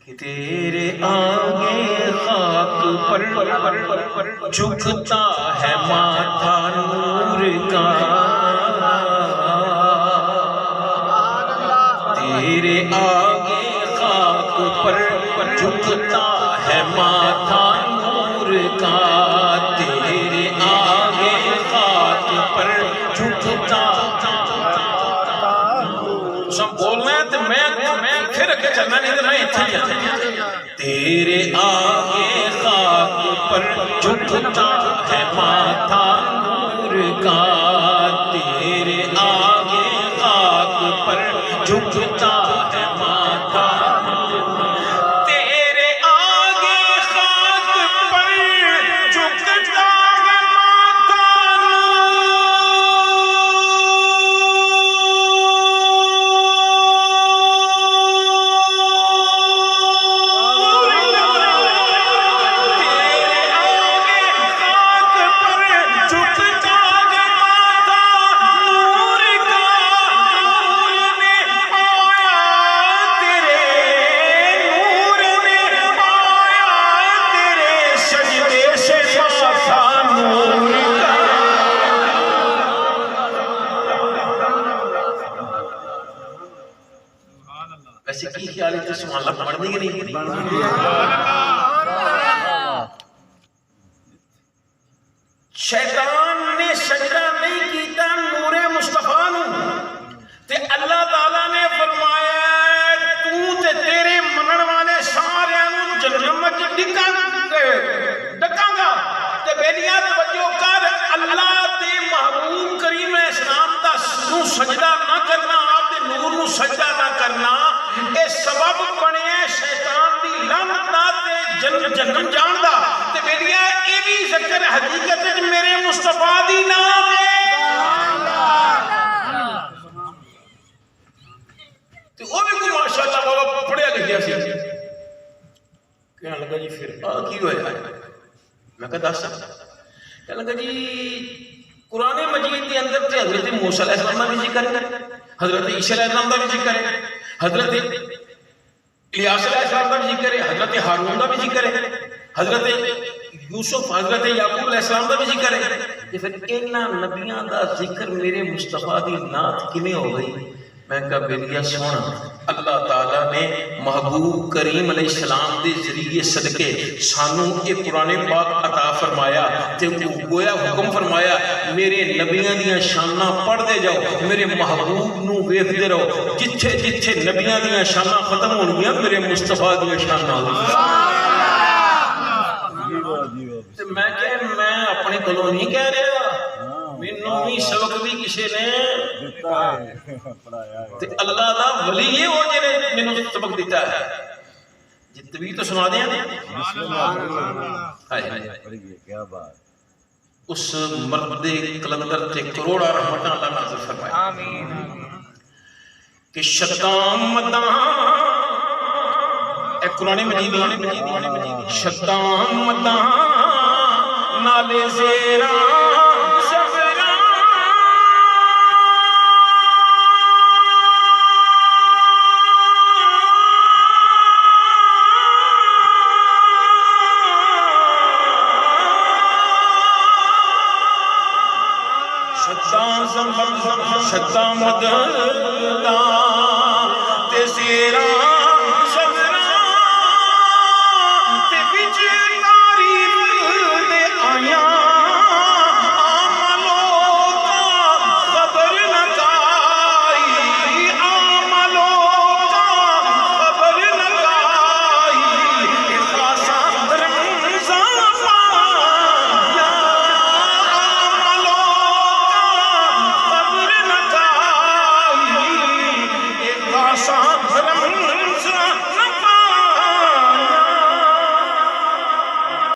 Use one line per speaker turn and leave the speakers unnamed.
تیرے آگے خاک پر جھکتا ہے ماتھا نور کا، تیرے آگے خاک پر جھکتا ہے ماتھا نور کا، تیرے آگے خاک پر جھکتا۔ سب بولنا ہے تو میں پھر اگے چلنا نہیں تو میں اتھا جانا۔ تیرے آگے خاک پر جھکتا ہے ماتھا نور کا، تیرے آگے خاک پر جھکتا ہے ماتھا، تیرے آگے خاک پر جھکتا ہے ماتھا ویسے کی خیال ہے تو سبحان اللہ پڑھ دی کہ نہیں؟ شیطان نے سجدہ نہیں کیتا نور مصطفیٰ نو تے اللہ تعالیٰ نے فرمایا تو تے تیرے منن والے سارے نو جہنم وچ ڈکاں گا۔ تے بیلیاں توجہ کر، اللہ دے محبوب کریم اسلام دا سجدہ نہ کرنا، آپ دے نور نو سجدہ نہ کرنا، اے سبب بنے شیطان دی لعنت دا تے جہنم جان دا۔ تے بیلیاں اے بھی ذکر حقیقت ہے میرے مصطفیٰ دی نام ہے۔ تو وہ بھی کوئی ماشاءاللہ بابا پڑھیا لکھیا سی، کہنے لگا جی پھر کی ہویا ہے؟ میں کہا دس کہنے لگا جی قرآن مجید کے اندر تے حضرت موسیٰ علیہ السلام کا بھی ذکر ہے، حضرت عیسیٰ علیہ السلام کا بھی ذکر ہے، حضرت الیاس علیہ السلام کا بھی ذکر ہے، حضرت ہارون کا بھی ذکر ہے، حضرت یوسف حضرت یعقوب علیہ السلام کا بھی ذکر ہے۔ پھر انہاں نبیاں دا ذکر میرے مصطفیٰ دی نعت کیویں ہو گئی؟ میں کہا بیلیا سن، اللہ تعالیٰ نے محبوب کریم علیہ السلام دے ذریعے صدقے سانو یہ قرآن پاک عطا فرمایا تے گویا حکم فرمایا میرے نبیاں دیاں شاناں پڑھ دے جاؤ، میرے محبوب نو ویکھ دے رہو، جتھے جتھے نبیاں دیاں شاناں ختم ہونگیاں میرے مصطفیٰ دیاں شاناں ہونگیاں۔ میں کہ میں اپنی کلو نہیں کہہ رہا، مینوں بھی سبق بھی کسی نے تے اللہ دا ولی یہ ہو جنہیں مینوں سبق دیتا ہے۔ جتوی تو سنا دیا
کیا بات،
اس مرد کلندر تے کروڑا رحمتہ اللہ نازل فرمائے کہ شتام مدان اے قرآن مجید شتام مدان نالے زیران زفران شتام مدان